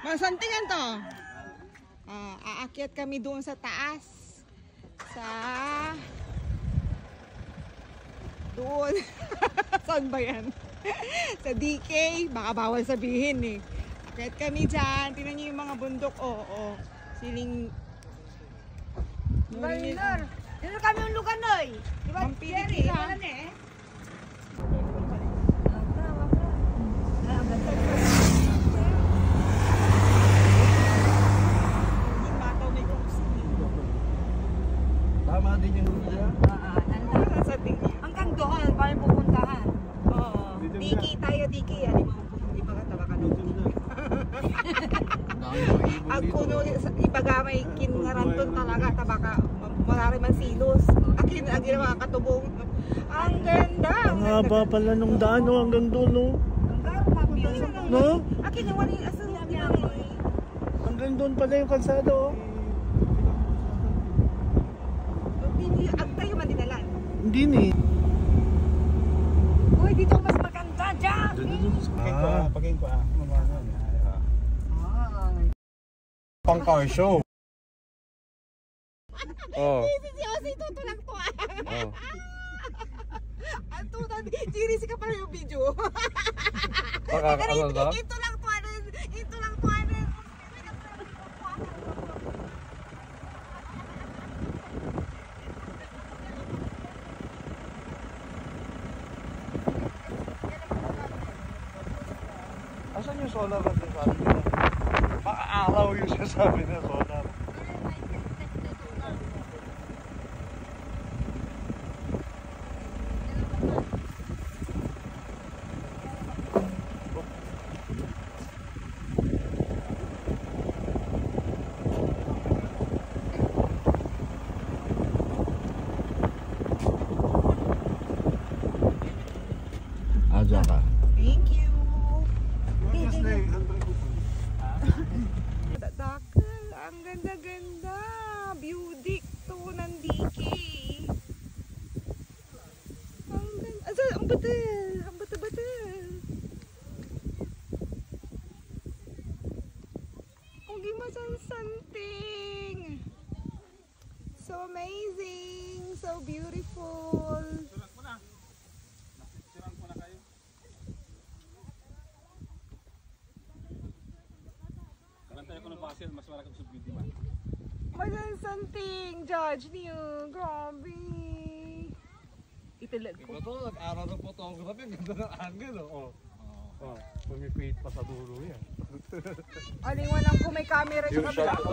Masantingan to. Aakyat kami doon sa taas. Doon. Saan ba yan? Sa DK. Baka bawal sabihin eh. Aakyat kami dyan. Tingnan niyo yung mga bundok. Oo. Siling... Balinor. Dito kami yung lugar noy. Diba? Jerry, wala na eh. Tama din yung lugar. Hanggang doon, paano pupuntahan? Oo. DK tayo, DK. Di ba ka taba ka nung ang kuno, ibaga may kingaranton talaga, tabaka marami man silos. Akin, ang ginawa katubong. Ang ganda! Ang haba pala nung daan, no? Hanggang doon, no? No? Akin, yung wala yung asal niya. Hanggang doon pala yung kalsada, oh. Ang tayo man dinalan. Hindi ni. Uy, dito mas maganda, Jack! Paging ko, pang car show. Oh. Si Ozzy, tutulak to ah. Oh. Ang tunan, Jerry, ka pala yung video. Ano ba? Ito lang to. Asan yung solar natin sabi nila? Makaaraw yung sasabi na solar. Aja ka. Thank you. Dakal, ang ganda-ganda. Beauty to ng DK. Ang ganda. Ang batal. Ang batal-batal. Ang gimasan-santing. So amazing. So beautiful. Mas marami sa beauty man. Masan something, judge niyo. Grabe. Italag ko. Ito, nag-aral ng photography. Ganda ng angle, oh. Oh, pumipit pa sa dulo yan. Aling walang kung may camera siya Yung shot ko.